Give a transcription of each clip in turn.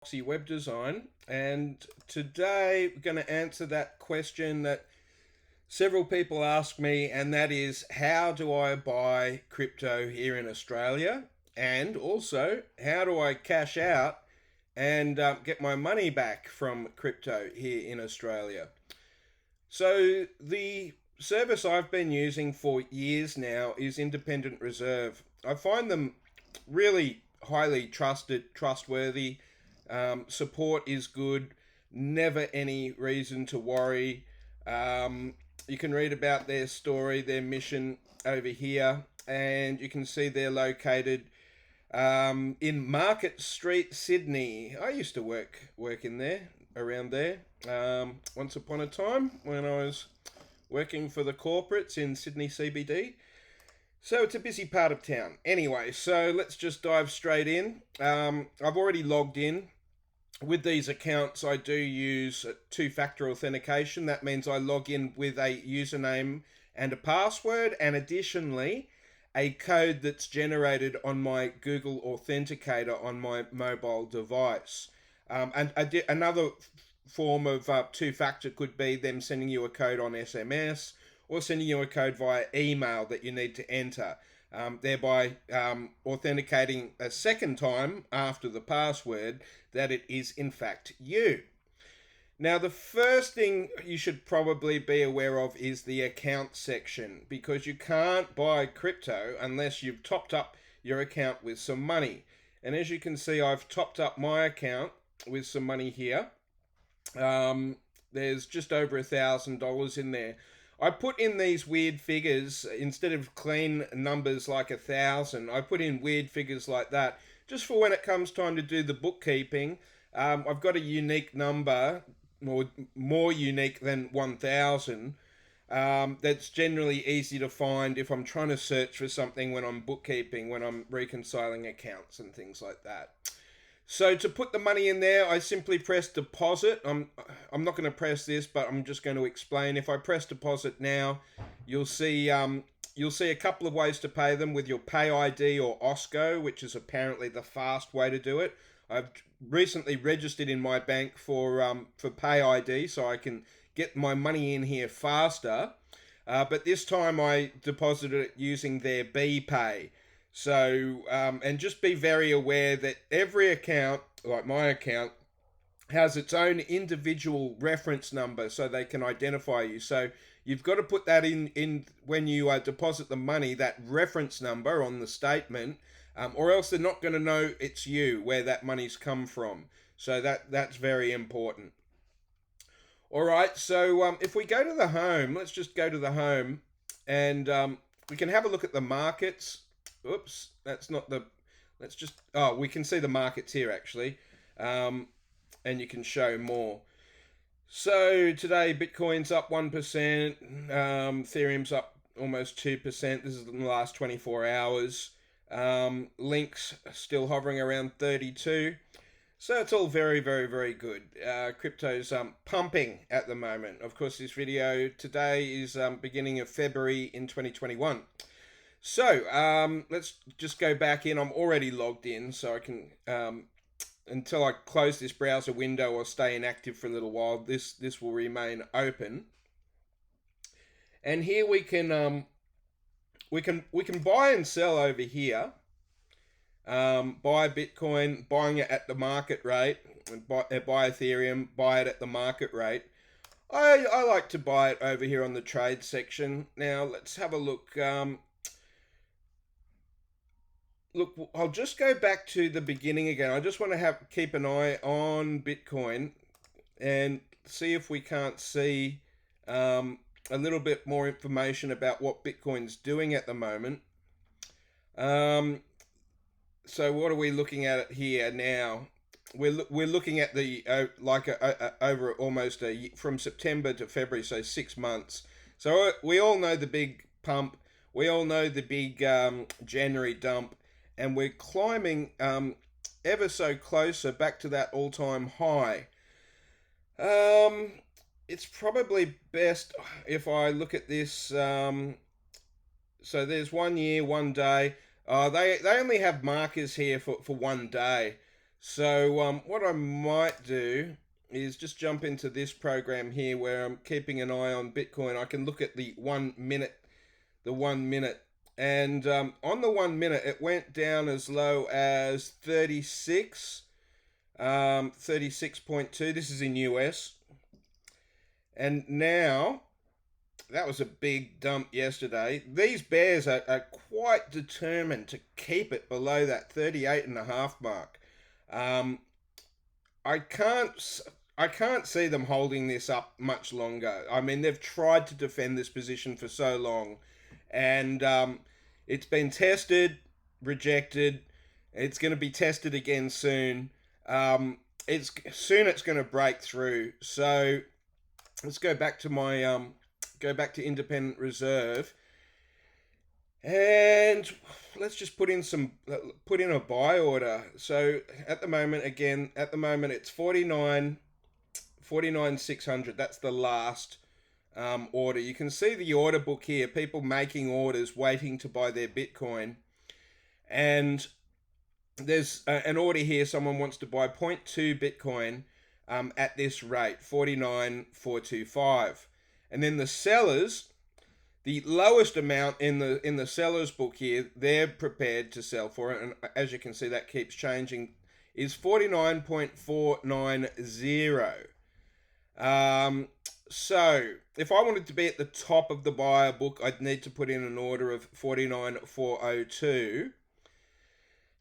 Web Design, and today we're going to answer that question that several people ask me, and that is, how do I buy crypto here in Australia? And also, how do I cash out and get my money back from crypto here in Australia? So, the service I've been using for years now is Independent Reserve. I find them really highly trustworthy. Support is good. Never any reason to worry. You can read about their story, their mission over here, and you can see they're located in Market Street, Sydney. I used to work in there, around there, once upon a time when I was working for the corporates in Sydney CBD. So it's a busy part of town. Anyway, so let's just dive straight in. I've already logged in. With these accounts, I do use two-factor authentication. That means I log in with a username and a password, and additionally, a code that's generated on my Google Authenticator on my mobile device. Another form of two-factor could be them sending you a code on SMS or sending you a code via email that you need to enter, thereby authenticating a second time after the password that it is in fact you. Now, the first thing you should probably be aware of is the account section, because you can't buy crypto unless you've topped up your account with some money. And as you can see, I've topped up my account with some money here. There's just over $1,000 in there. I put in these weird figures instead of clean numbers like 1,000. I put in weird figures like that just for when it comes time to do the bookkeeping. I've got a unique number, more unique than 1,000. That's generally easy to find if I'm trying to search for something when I'm bookkeeping, when I'm reconciling accounts and things like that. So to put the money in there, I simply press deposit. I'm not going to press this, but I'm just going to explain. If I press deposit now, you'll see a couple of ways to pay them with your Pay ID or OSCO, which is apparently the fast way to do it. I've recently registered in my bank for Pay ID, so I can get my money in here faster. But this time I deposited it using their BPay. So, and just be very aware that every account, like my account, has its own individual reference number so they can identify you. So you've got to put that in when you deposit the money, that reference number on the statement, or else they're not going to know it's you, where that money's come from. So that's very important. All right, so if we go to the home, let's just go to the home, and we can have a look at the markets. Oops, that's not the. Let's just. Oh, we can see the markets here actually, and you can show more. So today, Bitcoin's up 1%, Ethereum's up almost 2%. This is in the last 24 hours. Links still hovering around 32. So it's all very, very, very good. Crypto's pumping at the moment. Of course, this video today is beginning of February in 2021. So let's just go back in. I'm already logged in, so I can, until I close this browser window or stay inactive for a little while, this will remain open. And here we can buy and sell over here. Buy Bitcoin, buying it at the market rate, buy Ethereum, buy it at the market rate. I like to buy it over here on the trade section. Now let's have a look. Look, I'll just go back to the beginning again. I just want to keep an eye on Bitcoin and see if we can't see a little bit more information about what Bitcoin's doing at the moment. So what are we looking at here now? We're looking at the over almost from September to February, so 6 months. So we all know the big pump. We all know the big January dump, and we're climbing ever so closer back to that all-time high. It's probably best if I look at this. So there's 1 year, 1 day. They only have markers here for 1 day. So what I might do is just jump into this program here where I'm keeping an eye on Bitcoin. I can look at the 1 minute, and on the 1 minute it went down as low as 36.2. This is in US, and now that was a big dump yesterday. These bears are quite determined to keep it below that 38.5 mark. Um, I can't I can't see them holding this up much longer. I mean, they've tried to defend this position for so long, and it's been tested, rejected. It's going to be tested again soon. It's going to break through. So let's go back to independent reserve, and let's just put in a buy order. So at the moment, it's 49,600. That's the last order. You can see the order book here, people making orders waiting to buy their Bitcoin, and there's an order here. Someone wants to buy zero point 0.2 Bitcoin at this rate, 49,425. And then the sellers, the lowest amount in the seller's book here, they're prepared to sell for it, and as you can see, that keeps changing, is 49.490. So if I wanted to be at the top of the buyer book, I'd need to put in an order of 49.402,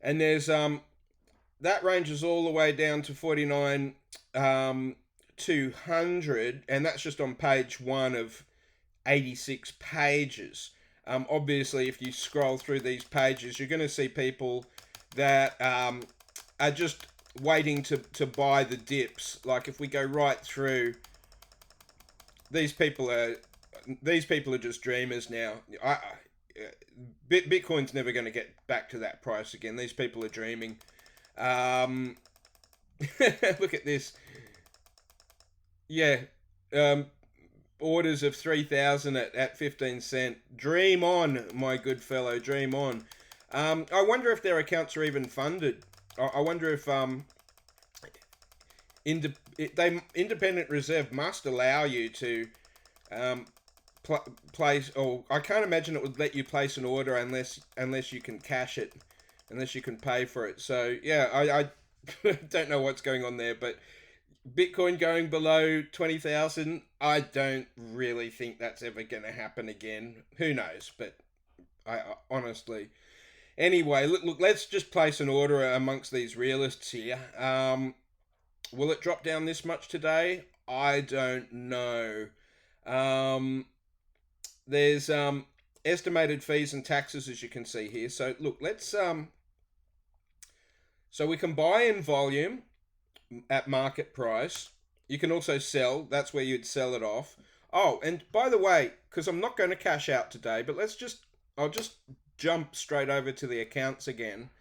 and there's that ranges all the way down to 49,200, and that's just on page 1 of 86 pages. Obviously, if you scroll through these pages, you're going to see people that are just waiting to buy the dips. Like if we go right through, these people are just dreamers now. Bitcoin's never going to get back to that price again. These people are dreaming. Look at this. Yeah. Orders of 3,000 at 15 cent. Dream on, my good fellow. Dream on. I wonder if their accounts are even funded. I wonder if independent reserve must allow you to place, or I can't imagine it would let you place an order unless you can cash it, unless you can pay for it. So yeah, I don't know what's going on there, but Bitcoin going below 20,000, I don't really think that's ever going to happen again. Who knows? But I honestly, anyway, look, let's just place an order amongst these realists here. Will it drop down this much today? I don't know. There's estimated fees and taxes, as you can see here. So look, let's so we can buy in volume at market price. You can also sell. That's where you'd sell it off. Oh, and by the way, because I'm not going to cash out today, but I'll just jump straight over to the accounts again.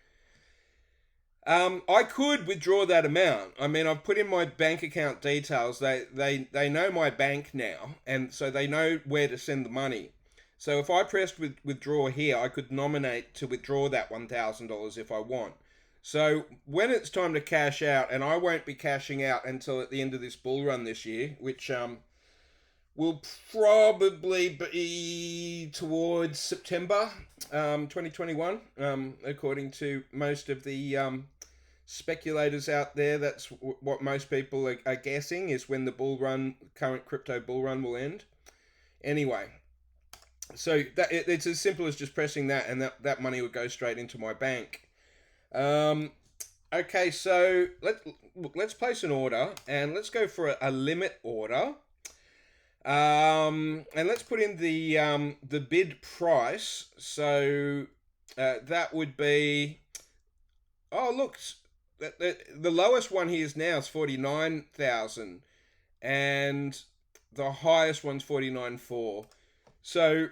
I could withdraw that amount. I mean, I've put in my bank account details. They know my bank now, and so they know where to send the money. So if I pressed withdraw here, I could nominate to withdraw that $1,000 if I want. So when it's time to cash out, and I won't be cashing out until at the end of this bull run this year, which will probably be towards September 2021, according to most of the speculators out there. That's what most people are guessing is when the current crypto bull run will end. Anyway, so it's as simple as just pressing that, and that money would go straight into my bank. Okay, so let's place an order, and let's go for a limit order. And let's put in the bid price. So that would be, oh look, the lowest one here is now is 49,000, and the highest one's 49.4. So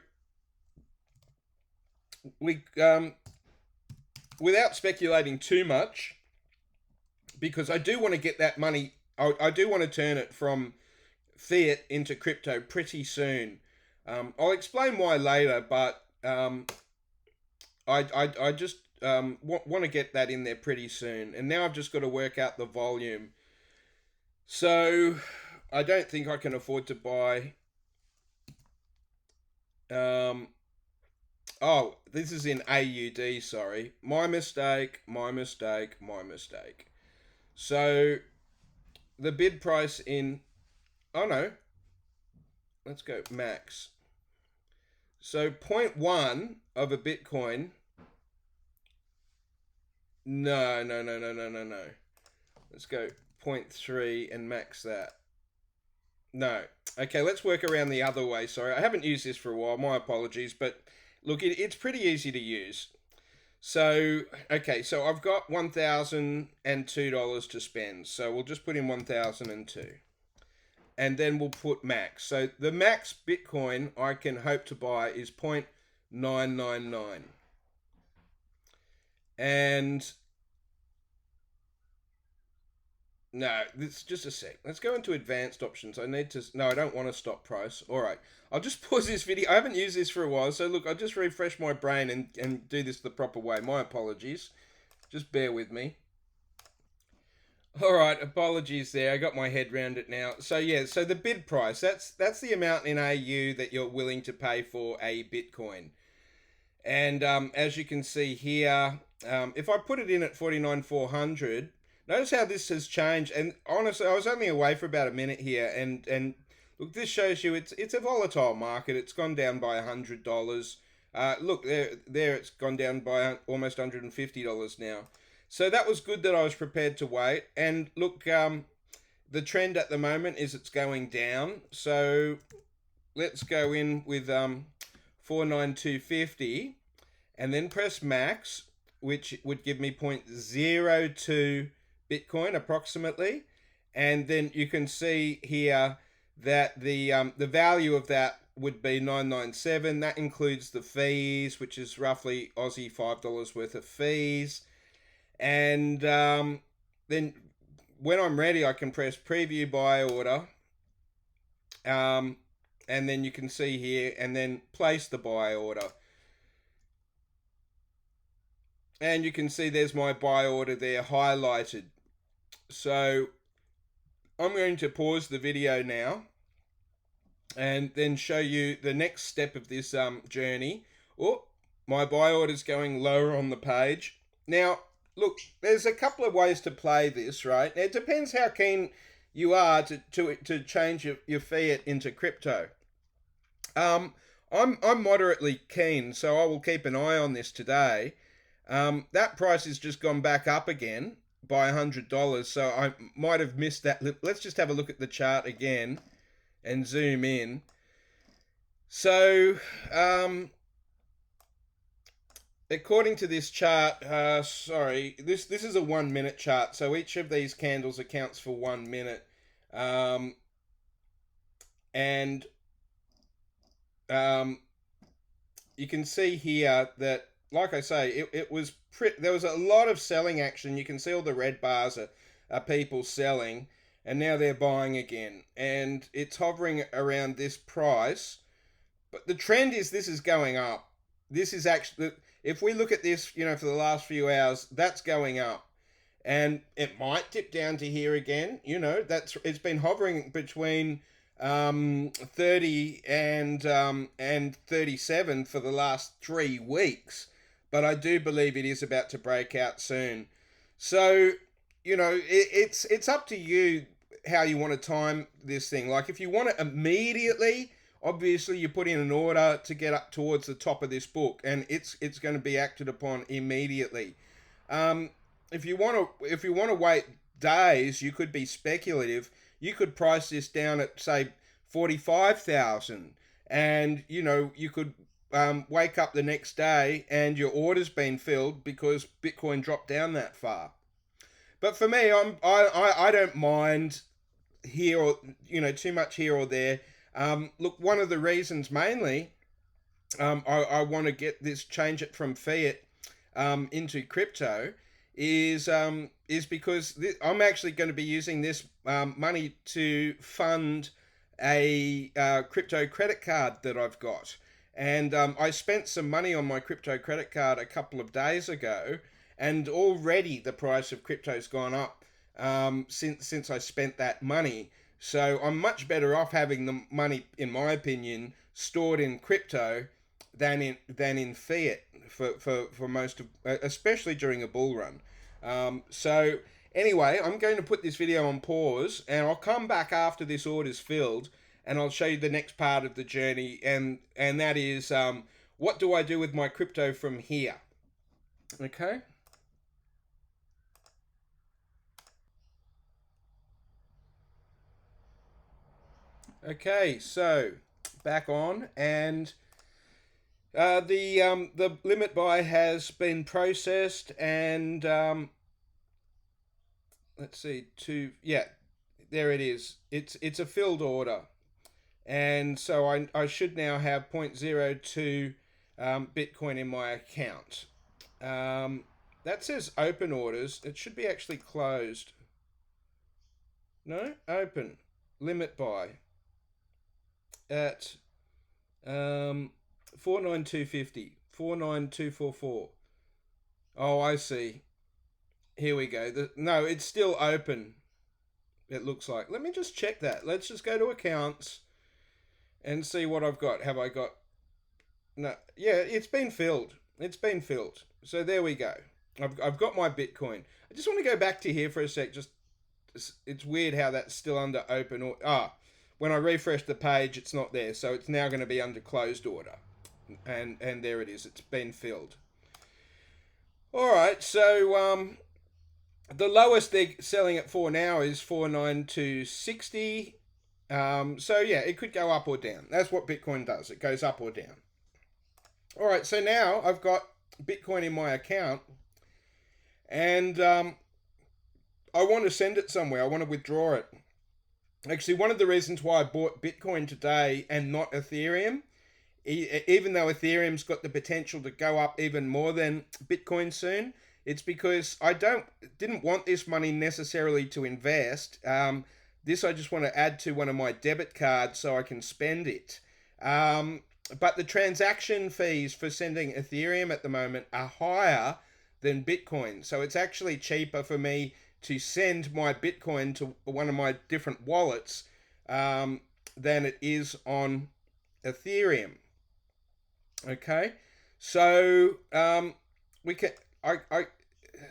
we without speculating too much, because I do want to get that money, I do want to turn it from fiat into crypto pretty soon. I'll explain why later, but I want to get that in there pretty soon. And now I've just got to work out the volume. So I don't think I can afford to buy. Oh, this is in AUD. Sorry, my mistake. My mistake. My mistake. So the bid price in. Oh no. Let's go max. So 0.1 of a Bitcoin. No, no, no, no, no, no, no. Let's go 0.3 and max that. No. Okay, let's work around the other way. Sorry, I haven't used this for a while. My apologies. But look, it's pretty easy to use. So, okay, so I've got $1,002 to spend. So we'll just put in 1,002. And then we'll put max. So the max Bitcoin I can hope to buy is 0.999. And no, this just a sec. Let's go into advanced options. I need to. No, I don't want to stop price. All right, I'll just pause this video. I haven't used this for a while, so look, I'll just refresh my brain and do this the proper way. My apologies. Just bear with me. All right, apologies there. I got my head around it now. So yeah, so the bid price, that's the amount in AU that you're willing to pay for a Bitcoin. And as you can see here, if I put it in at 49,400, notice how this has changed. And honestly, I was only away for about a minute here, and look, this shows you it's a volatile market. It's gone down by $100. Look there, it's gone down by almost $150 now. So that was good that I was prepared to wait. And look, the trend at the moment is it's going down. So let's go in with 49250 and then press max, which would give me 0.02 Bitcoin approximately. And then you can see here that the value of that would be 997. That includes the fees, which is roughly Aussie $5 worth of fees. And then when I'm ready, I can press preview buy order. And then you can see here, and then place the buy order. And you can see there's my buy order there highlighted. So I'm going to pause the video now and then show you the next step of this journey. Oh, my buy order's going lower on the page. Now, look, there's a couple of ways to play this, right? It depends how keen you are to change your fiat into crypto. I'm moderately keen, so I will keep an eye on this today. That price has just gone back up again by $100, so I might have missed that. Let's just have a look at the chart again and zoom in. So, according to this chart, sorry, this is a 1 minute chart, so each of these candles accounts for 1 minute. And you can see here that, like I say, it was there was a lot of selling action. You can see all the red bars are people selling, and now they're buying again. And it's hovering around this price. But the trend is this is going up. This is actually, if we look at this, for the last few hours, that's going up. And it might dip down to here again. It's been hovering between 30 and 37 for the last 3 weeks, but I do believe it is about to break out soon. So it's up to you how you want to time this thing. Like, if you want it immediately, obviously you put in an order to get up towards the top of this book, and it's going to be acted upon immediately. If you want to wait days, you could be speculative. You could price this down at, say, 45,000, and you could wake up the next day and your order's been filled because Bitcoin dropped down that far. But for me, I don't mind here or too much here or there. Look, one of the reasons mainly I want to change it from fiat into crypto is because I'm actually going to be using this money to fund a crypto credit card that I've got. And I spent some money on my crypto credit card a couple of days ago, and already the price of crypto's gone up since I spent that money. So I'm much better off having the money, in my opinion, stored in crypto than in fiat for most of, especially during a bull run. So anyway, I'm going to put this video on pause, and I'll come back after this order's filled, and I'll show you the next part of the journey, and that is what do I do with my crypto from here? Okay. Okay, so back on, and the limit buy has been processed, and let's see, there it is. It's a filled order, and so I should now have 0.02 Bitcoin in my account. That says open orders. It should be actually closed. No, open limit buy at 49250, 49244. Oh, I see. Here we go. No, it's still open. It looks like. Let me just check that. Let's just go to accounts and see what I've got. Have I got? No. Yeah, it's been filled. It's been filled. So there we go. I've got my Bitcoin. I just want to go back to here for a sec. Just it's weird how that's still under open or when I refresh the page, it's not there. So it's now going to be under closed order. And there it is. It's been filled. All right. So the lowest they're selling it for now is 49260. So yeah, it could go up or down. That's what Bitcoin does. It goes up or down. All right. So now I've got Bitcoin in my account, and I want to send it somewhere. I want to withdraw it. Actually, one of the reasons why I bought Bitcoin today and not Ethereum, even though Ethereum's got the potential to go up even more than Bitcoin soon, it's because I didn't want this money necessarily to invest. This I just want to add to one of my debit cards so I can spend it. But the transaction fees for sending Ethereum at the moment are higher than Bitcoin. So it's actually cheaper for me to send my Bitcoin to one of my different wallets than it is on Ethereum. Okay, so we can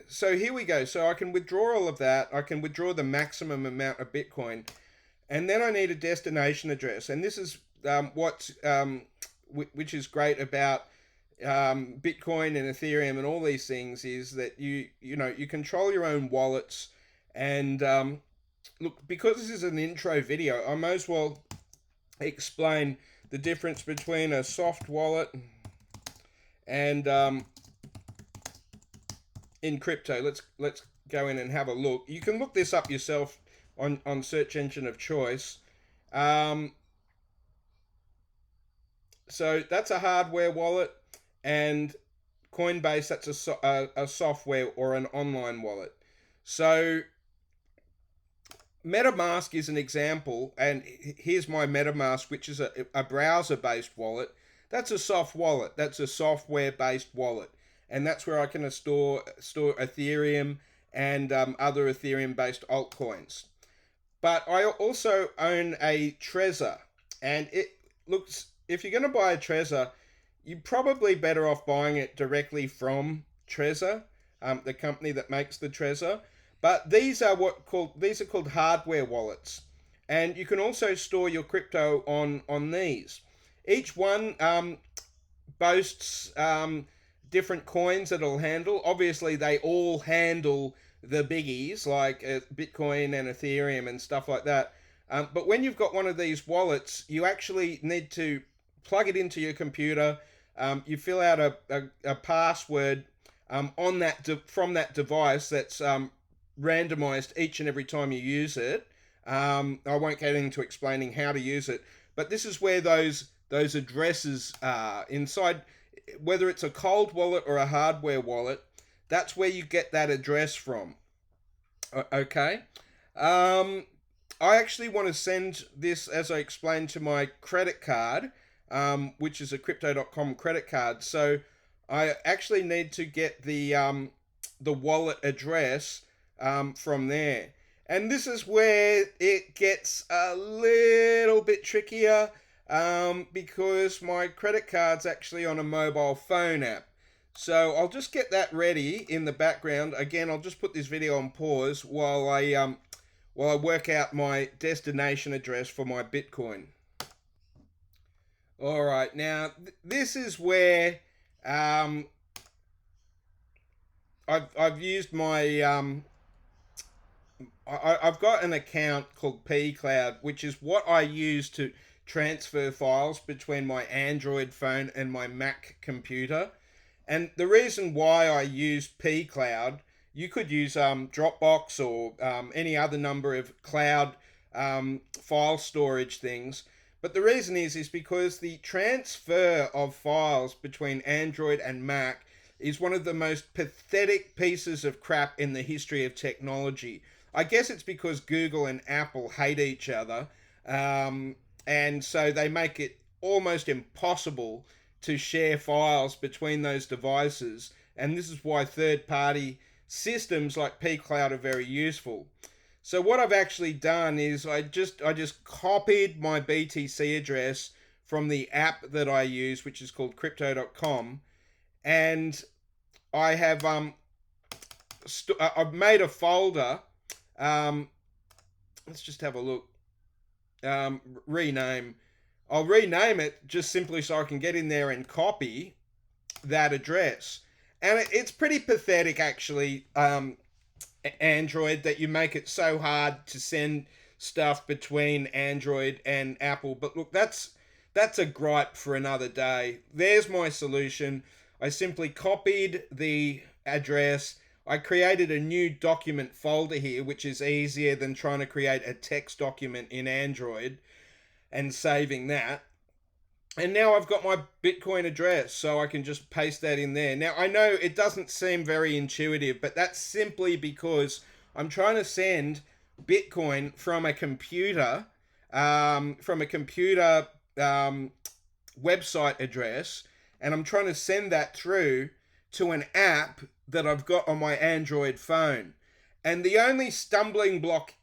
so here we go. So I can withdraw all of that. I can withdraw the maximum amount of Bitcoin, and then I need a destination address. And this is which is great about Bitcoin and Ethereum and all these things, is that you control your own wallets. And look, because this is an intro video, I might as well explain the difference between a soft wallet and in crypto. Let's go in and have a look. You can look this up yourself on search engine of choice. So that's a hardware wallet, and Coinbase, that's a software or an online wallet. So MetaMask is an example, and here's my MetaMask, which is a browser-based wallet. That's a soft wallet. That's a software-based wallet, and that's where I can store Ethereum and other Ethereum-based altcoins. But I also own a Trezor, and it looks, if you're going to buy a Trezor, you're probably better off buying it directly from Trezor, the company that makes the Trezor. But these are called hardware wallets, and you can also store your crypto on these. Each one boasts different coins that it'll handle. Obviously, they all handle the biggies like Bitcoin and Ethereum and stuff like that. But when you've got one of these wallets, you actually need to plug it into your computer. You fill out a password on that from that device that's randomized each and every time you use it. I won't get into explaining how to use it, but this is where those addresses are inside. Whether it's a cold wallet or a hardware wallet, that's where you get that address from. Okay. I actually want to send this, as I explained, to my credit card. which is a crypto.com credit card. So I actually need to get the wallet address from there. And this is where it gets a little bit trickier because my credit card's actually on a mobile phone app. So I'll just get that ready in the background. Again, I'll just put this video on pause while I work out my destination address for my Bitcoin. All right, now this is where I've used my I've got an account called pCloud, which is what I use to transfer files between my Android phone and my Mac computer. And the reason why I use pCloud, you could use Dropbox or any other number of cloud file storage things. But the reason is because the transfer of files between Android and Mac is one of the most pathetic pieces of crap in the history of technology. I guess it's because Google and Apple hate each other, and so they make it almost impossible to share files between those devices. And this is why third-party systems like pCloud are very useful. So what I've actually done is I just copied my BTC address from the app that I use, which is called crypto.com, and I have I've made a folder. Let's just have a look. Rename. I'll rename it just simply so I can get in there and copy that address. And it's pretty pathetic, actually, Android, that you make it so hard to send stuff between Android and Apple. But look, that's a gripe for another day. There's my solution. I simply copied the address. I created a new document folder here, which is easier than trying to create a text document in Android and saving that. And now I've got my Bitcoin address, so I can just paste that in there. Now, I know it doesn't seem very intuitive, but that's simply because I'm trying to send Bitcoin from a computer website address, and I'm trying to send that through to an app that I've got on my Android phone. And the only stumbling block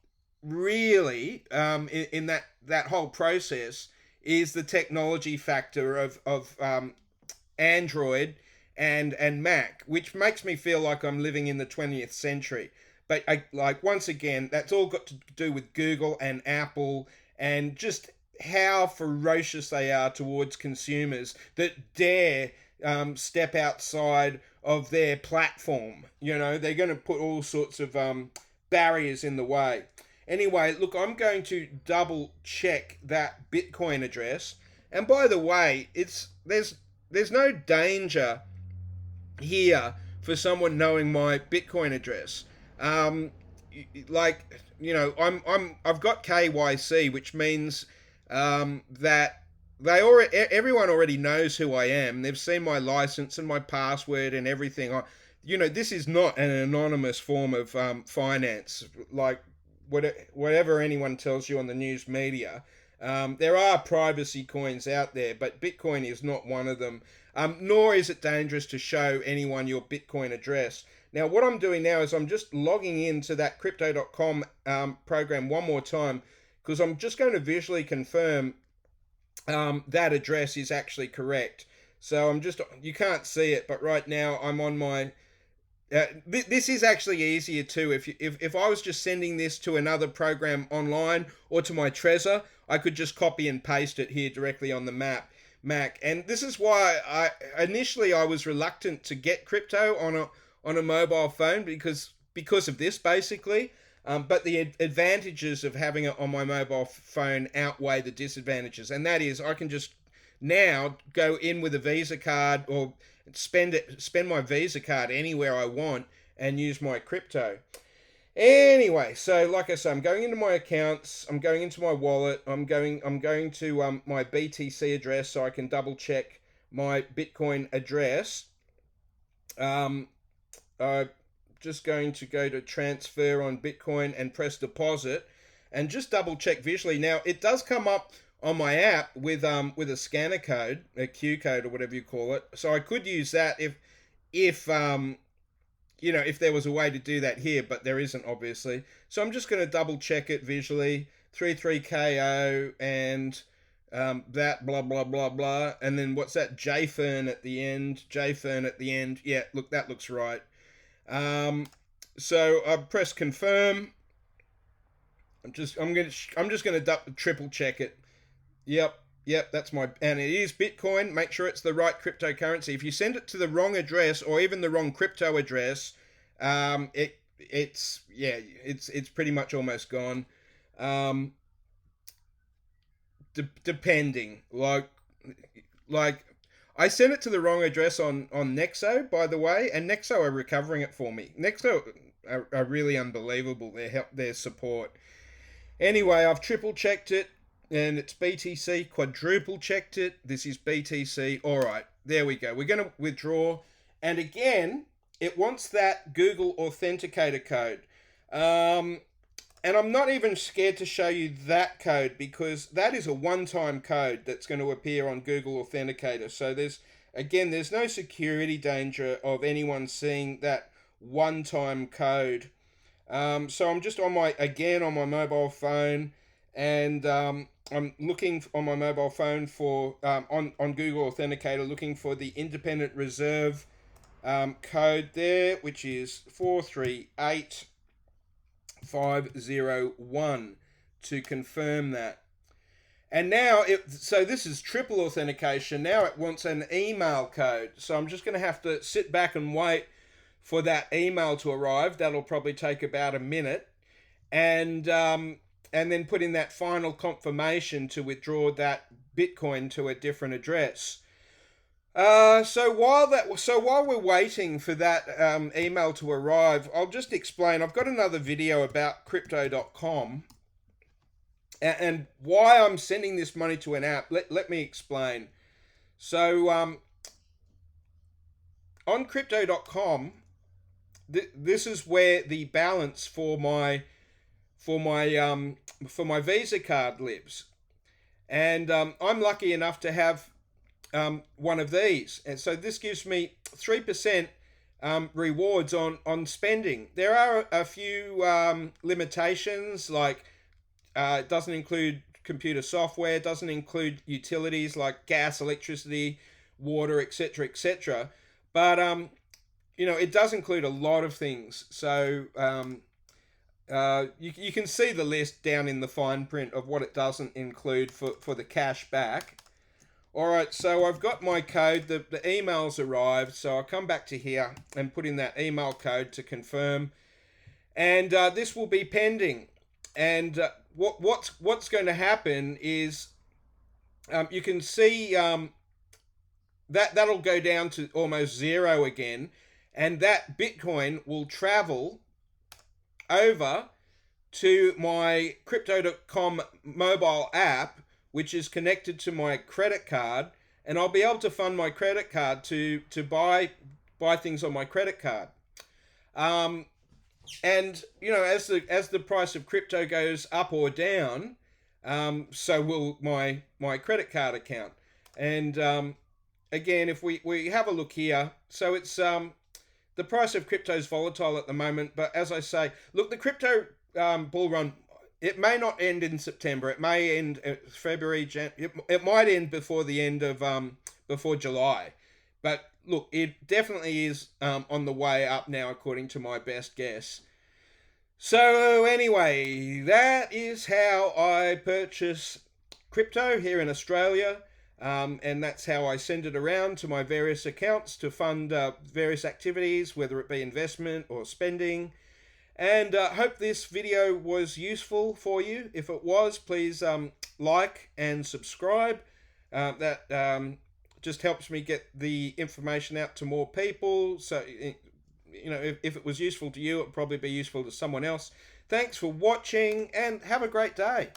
really in that whole process is the technology factor of Android and Mac, which makes me feel like I'm living in the 20th century. But once again, that's all got to do with Google and Apple and just how ferocious they are towards consumers that dare step outside of their platform. You know, they're going to put all sorts of barriers in the way. Anyway, look, I'm going to double check that Bitcoin address. And by the way, there's no danger here for someone knowing my Bitcoin address. I've got KYC, which means that everyone already knows who I am. They've seen my license and my password and everything. This is not an anonymous form of finance like whatever anyone tells you on the news media. There are privacy coins out there, but Bitcoin is not one of them. Nor is it dangerous to show anyone your Bitcoin address. Now, what I'm doing now is I'm just logging into that crypto.com program one more time, because I'm just going to visually confirm that address is actually correct. So you can't see it, but right now I'm on my this is actually easier too. If I was just sending this to another program online or to my Trezor, I could just copy and paste it here directly on the Mac. And this is why I was reluctant to get crypto on a mobile phone because of this basically. But the advantages of having it on my mobile phone outweigh the disadvantages, and that is I can just now go in with a Visa card or spend my Visa card anywhere I want and use my crypto. Anyway, so like I say, I'm going into my accounts, I'm going into my wallet, I'm going to my BTC address so I can double check my Bitcoin address. Just going to go to transfer on Bitcoin and press deposit and just double check visually. Now it does come up on my app with a scanner code, a Q code or whatever you call it. So I could use that if if there was a way to do that here, but there isn't, obviously. So I'm just going to double check it visually. 33KO and that blah blah blah blah, and then what's that? JFern at the end. JFern at the end. Yeah, look, that looks right. So I press confirm. I'm just gonna triple check it. Yep, that's and it is Bitcoin. Make sure it's the right cryptocurrency. If you send it to the wrong address or even the wrong crypto address, it's pretty much almost gone. Depending, like I sent it to the wrong address on Nexo, by the way, and Nexo are recovering it for me. Nexo are really unbelievable. Their support. Anyway, I've triple checked it, and it's BTC. Quadruple checked it. This is BTC. All right, there we go. We're going to withdraw, and again, it wants that Google Authenticator code. And I'm not even scared to show you that code, because that is a one-time code that's going to appear on Google Authenticator. So there's no security danger of anyone seeing that one-time code. So I'm just on my mobile phone, and I'm looking on my mobile phone for on Google Authenticator, looking for the independent reserve code there, which is 438501 to confirm that. And now so this is triple authentication. Now it wants an email code. So I'm just going to have to sit back and wait for that email to arrive. That'll probably take about a minute, and then put in that final confirmation to withdraw that Bitcoin to a different address. So while we're waiting for that email to arrive, I'll just explain. I've got another video about crypto.com and why I'm sending this money to an app. Let me explain. So on crypto.com, this is where the balance for my Visa card lives, and I'm lucky enough to have one of these, and so this gives me 3% rewards on spending. There are a few limitations, like it doesn't include computer software, doesn't include utilities like gas, electricity, water, etc., etc. But it does include a lot of things. So you can see the list down in the fine print of what it doesn't include for the cash back. Alright, so I've got my code. The email's arrived, so I'll come back to here and put in that email code to confirm. And this will be pending. And what's going to happen is you can see that'll go down to almost zero again, and that Bitcoin will travel over to my crypto.com mobile app, which is connected to my credit card, and I'll be able to fund my credit card to buy things on my credit card. And as the price of crypto goes up or down, so will my credit card account. And again, if we have a look here, so it's the price of crypto is volatile at the moment, but as I say, look, the crypto bull run, it may not end in September. It may end February. It might end before the end of before July. But look, it definitely is on the way up now, according to my best guess. So anyway, that is how I purchase crypto here in Australia. And that's how I send it around to my various accounts to fund various activities, whether it be investment or spending. And hope this video was useful for you. If it was, please like and subscribe. That just helps me get the information out to more people. So, if it was useful to you, it would probably be useful to someone else. Thanks for watching, and have a great day.